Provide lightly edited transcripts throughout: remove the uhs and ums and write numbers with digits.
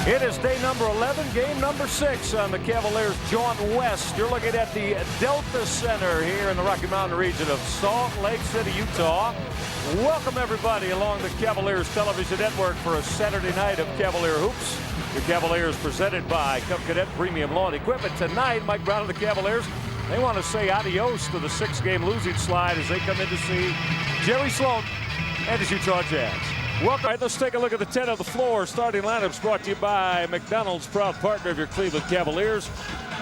It is day number 11, game number 6 on the Cavaliers jaunt west. You're looking at the Delta Center here in the Rocky Mountain region of Salt Lake City, Utah. Welcome everybody along the Cavaliers television network for a Saturday night of Cavalier Hoops. The Cavaliers presented by Cub Cadet Premium Lawn Equipment. Tonight, Mike Brown and the Cavaliers, they want to say adios to the 6-game losing slide as they come in to see Jerry Sloan and his Utah Jazz. Welcome. All right, let's take a look at the 10 of the floor. Starting lineups brought to you by McDonald's, proud partner of your Cleveland Cavaliers.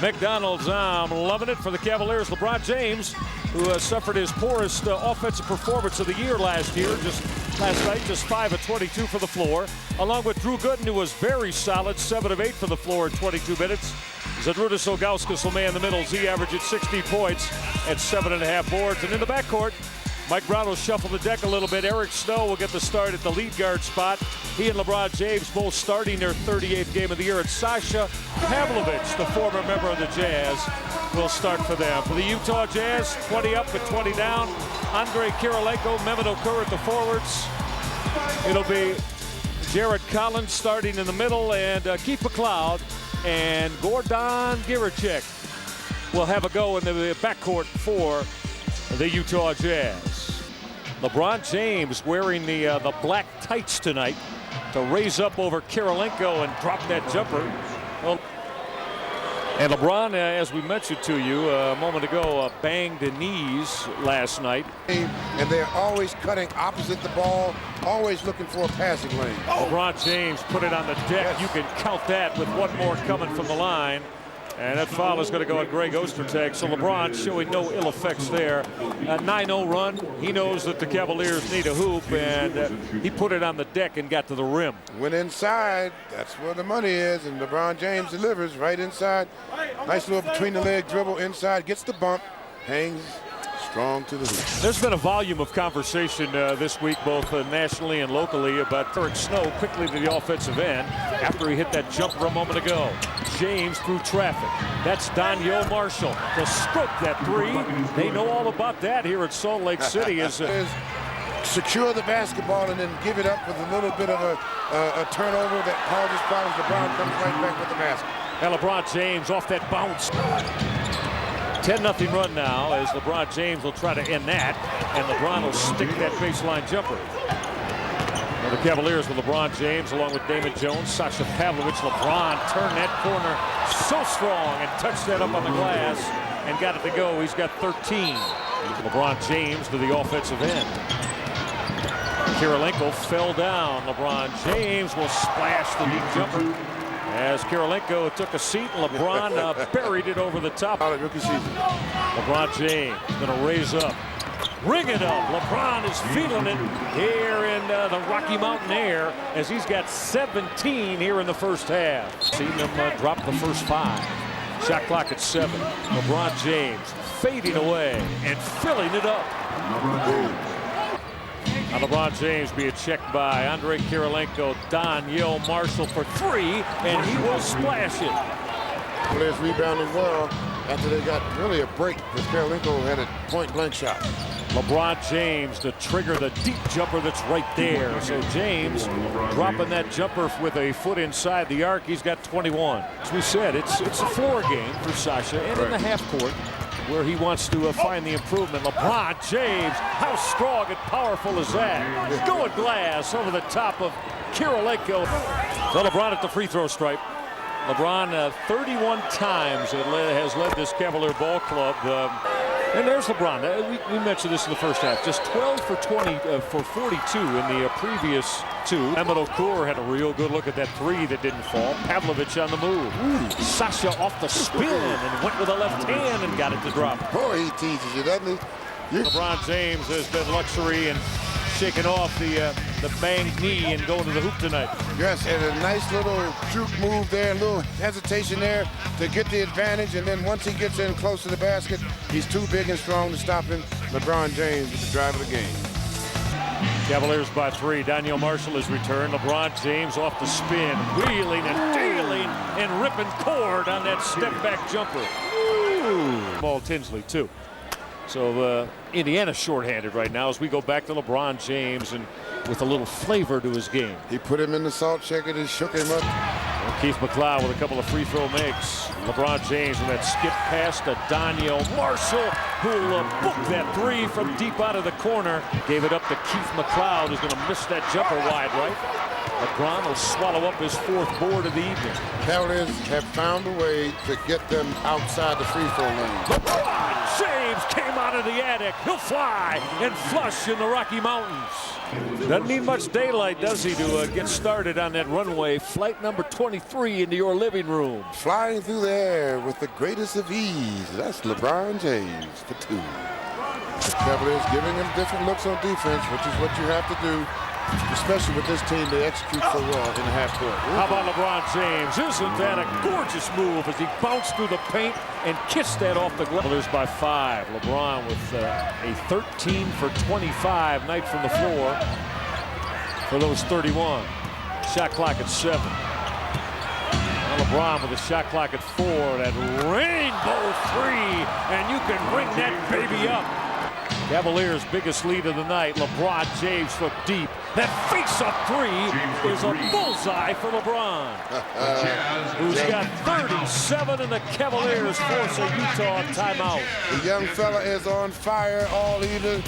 McDonald's, I'm loving it for the Cavaliers. LeBron James, who suffered his poorest offensive performance of the year last night, just 5 of 22 for the floor, along with Drew Gooden, who was very solid, 7 of 8 for the floor in 22 minutes. Zadrunas Ilgauskas will man in the middle. Z averaged 16 points at 7.5 boards. And in the backcourt, Mike Brown will shuffle the deck a little bit. Eric Snow will get the start at the lead guard spot. He and LeBron James both starting their 38th game of the year. And Sasha Pavlovich, the former member of the Jazz, will start for them. For the Utah Jazz, 20 up and 20 down. Andre Kirilenko, Mehmet Okur at the forwards. It'll be Jared Collins starting in the middle, and Keith McLeod and Gordon Giricek will have a go in the backcourt for the Utah Jazz. LeBron James wearing the black tights tonight to raise up over Kirilenko and drop that jumper. Well, and LeBron, as we mentioned to you a moment ago, banged the knees last night. And they're always cutting opposite the ball, always looking for a passing lane. LeBron James put it on the deck. Yes. You can count that with one more coming from the line. And that foul is going to go on Greg Ostertag. So LeBron showing no ill effects there. A 9-0 run. He knows that the Cavaliers need a hoop, and he put it on the deck and got to the rim. Went inside. That's where the money is, and LeBron James delivers right inside. Nice little between the leg dribble inside. Gets the bump. Hangs strong to the hoop. There's been a volume of conversation this week, both nationally and locally, about Eric Snow quickly to the offensive end after he hit that jumper a moment ago. James through traffic. That's Daniel Marshall to stroke that three. They know all about that here at Salt Lake City. Secure the basketball and then give it up with a little bit of a turnover that causes problems. LeBron comes right back with the basket. And LeBron James off that bounce. 10-0 run now as LeBron James will try to end that, and LeBron will stick that baseline jumper. Well, the Cavaliers with LeBron James along with Damon Jones, Sasha Pavlovich. LeBron turned that corner so strong and touched that up on the glass and got it to go. He's got 13. LeBron James to the offensive end. Kirilenko fell down. LeBron James will splash the deep jumper. As Kirilenko took a seat, LeBron buried it over the top. Rookie season. LeBron James going to raise up. Ring it up. LeBron is feeling it here in the Rocky Mountain air as he's got 17 here in the first half. Seen him drop the first 5. Shot clock at 7. LeBron James fading away and filling it up. Now LeBron James being checked by Andre Kirilenko. Daniel Marshall for 3, and he will splash it. Players rebounding well after they got really a break because Kirilenko had a point-blank shot. LeBron James to trigger the deep jumper that's right there. So James dropping that jumper with a foot inside the arc. He's got 21. As we said, it's a floor game for Sasha, and in the half court where he wants to find the improvement. LeBron James, how strong and powerful is that? Going glass over the top of Kirilenko. So LeBron at the free throw stripe. LeBron 31 times has led this Cavalier ball club. And there's LeBron. We mentioned this in the first half. Just 12 for 20 for 42 in the previous 2. Mehmet Okur had a real good look at that 3 that didn't fall. Pavlovich on the move. Ooh. Sasha off the spin and went with a left hand and got it to drop. Boy, he teases you, doesn't he? LeBron James has been luxury and shaking off the banged knee and going to the hoop tonight. Yes, and a nice little juke move there, a little hesitation there to get the advantage, and then once he gets in close to the basket, he's too big and strong to stop him. LeBron James with the drive of the game. Cavaliers by 3. Daniel Marshall has returned. LeBron James off the spin, wheeling and dealing and ripping cord on that step-back jumper. Ooh. Ball Tinsley, too. So Indiana shorthanded right now as we go back to LeBron James and with a little flavor to his game. He put him in the salt shaker and shook him up. Keith McLeod with a couple of free throw makes. LeBron James with that skip pass to Daniel Marshall, who will book that three from deep out of the corner. Gave it up to Keith McLeod, who's going to miss that jumper wide right. LeBron will swallow up his fourth board of the evening. Cavaliers have found a way to get them outside the free throw lane. LeBron James came out of the attic. He'll fly and flush in the Rocky Mountains. Doesn't need much daylight, does he, to get started on that runway. Flight number 23 into your living room. Flying through the air with the greatest of ease. That's LeBron James for two. The Cavaliers giving him different looks on defense, which is what you have to do, especially with this team. They execute so well in the half court. How about LeBron James? Isn't that a gorgeous move as he bounced through the paint and kissed that off the glove? Cavaliers by 5. LeBron with a 13 for 25 night from the floor for those 31. Shot clock at 7. Now LeBron with a shot clock at 4. That rainbow three, and you can bring that baby up. Cavaliers' biggest lead of the night. LeBron James from deep. That face-up three is a bullseye for LeBron, who's got 37, and the Cavaliers force a Utah timeout. The young fella is on fire all evening.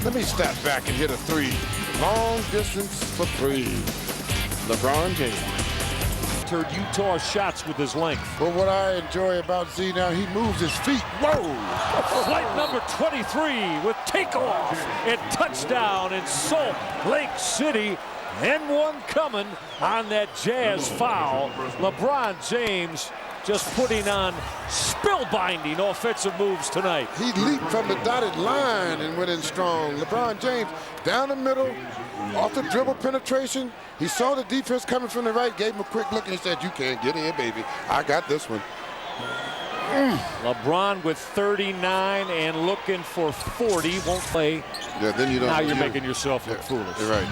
Let me step back and hit a three. Long distance for three. LeBron James. Utah shots with his length. But what I enjoy about Z now, he moves his feet. Whoa! Flight number 23 with takeoff and touchdown in Salt Lake City. And one coming on that Jazz foul. LeBron James just putting on spellbinding offensive moves tonight. He leaped from the dotted line and went in strong. LeBron James down the middle, off the dribble penetration. He saw the defense coming from the right, gave him a quick look, and he said, "You can't get in, baby. I got this one." LeBron with 39 and looking for 40. Won't play. Yeah, then you don't. Now you're making yourself look foolish. You're right.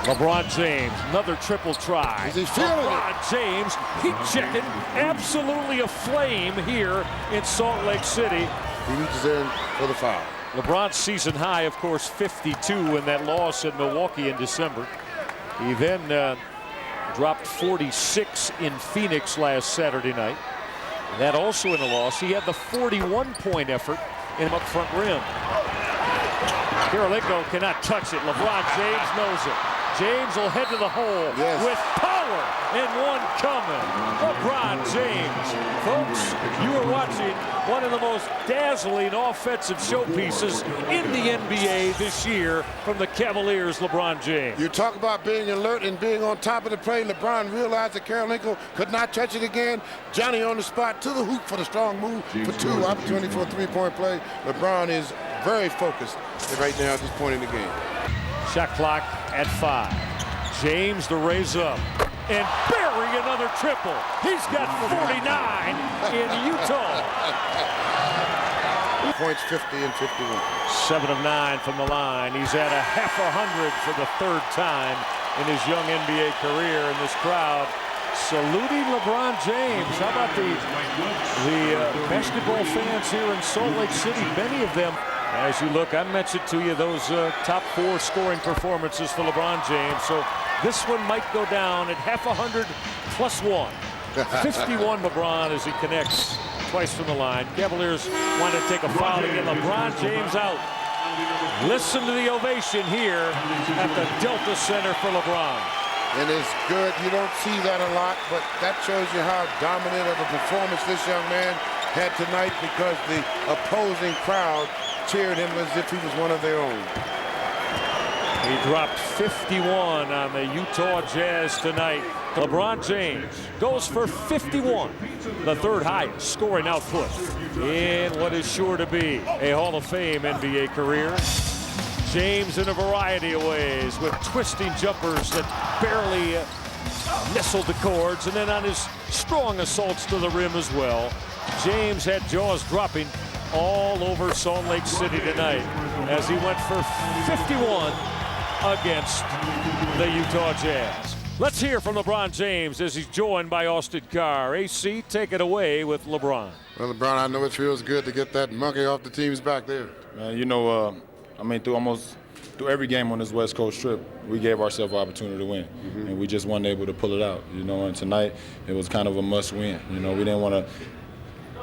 LeBron James, another triple try. Is he feeling LeBron James, heat checking, absolutely aflame here in Salt Lake City. He reaches in for the foul. LeBron's season high, of course, 52 in that loss in Milwaukee in December. He then dropped 46 in Phoenix last Saturday night. That also in a loss. He had the 41-point effort in up front rim. Karolinko cannot touch it. LeBron James knows it. James will head to the hole with power, and one coming. LeBron James. Folks, you are watching one of the most dazzling offensive showpieces in the NBA this year from the Cavaliers, LeBron James. You talk about being alert and being on top of the play. LeBron realized that Karolinko could not touch it again. Johnny on the spot to the hoop for the strong move for two. Opportunity for a three-point play. LeBron is very focused right now at this point in the game. Shot clock at 5. James to raise up and bury another triple. He's got 49 in Utah. Points 50 and 51. 7 of 9 from the line. He's at a half a hundred for the third time in his young NBA career. And this crowd saluting LeBron James. How about the basketball fans here in Salt Lake City? Many of them. As you look, I mentioned to you those top 4 scoring performances for LeBron James. So this one might go down at half a hundred plus 1. 51 LeBron as he connects twice from the line. Cavaliers want to take a foul to get LeBron James out. Listen to the ovation here at the Delta Center for LeBron. And it's good. You don't see that a lot, but that shows you how dominant of a performance this young man had tonight, because the opposing crowd cheered him as if he was one of their own. He dropped 51 on the Utah Jazz tonight. LeBron James goes for 51, the third highest scoring output in what is sure to be a Hall of Fame NBA career. James in a variety of ways with twisting jumpers that barely nestled the cords, and then on his strong assaults to the rim as well. James had jaws dropping all over Salt Lake City tonight as he went for 51 against the Utah Jazz. Let's hear from LeBron James as he's joined by Austin Carr. AC, take it away with LeBron. Well, LeBron, I know it feels good to get that monkey off the team's back there. You know, I mean, through almost through every game on this West Coast trip, we gave ourselves an opportunity to win, and we just weren't able to pull it out. And tonight it was kind of a must-win. We didn't want to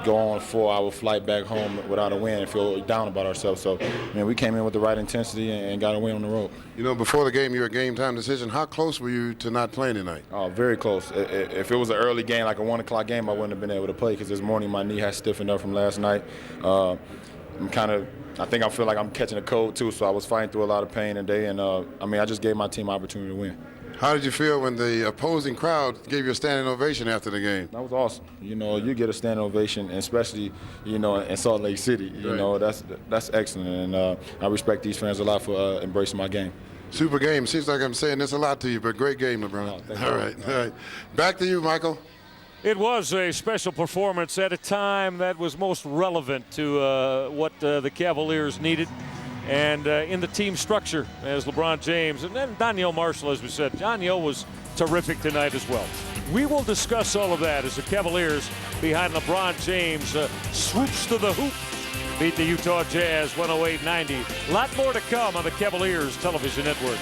go on a 4-hour flight back home without a win and feel down about ourselves. So, we came in with the right intensity and got a win on the road. Before the game, you were a game-time decision. How close were you to not playing tonight? Oh, very close. If it was an early game, like a 1 o'clock game, I wouldn't have been able to play because this morning my knee has stiffened up from last night. I feel like I'm catching a cold too, so I was fighting through a lot of pain today, and I just gave my team an opportunity to win. How did you feel when the opposing crowd gave you a standing ovation after the game? That was awesome. You get a standing ovation, and especially, in Salt Lake City. That's excellent, and I respect these fans a lot for embracing my game. Super game. Seems like I'm saying this a lot to you, but great game, LeBron. Oh, all right. Back to you, Michael. It was a special performance at a time that was most relevant to what the Cavaliers needed. And in the team structure, as LeBron James, and then Danielle Marshall, as we said. Danielle was terrific tonight as well. We will discuss all of that as the Cavaliers, behind LeBron James, swoops to the hoop, beat the Utah Jazz 108-90. A lot more to come on the Cavaliers Television Network.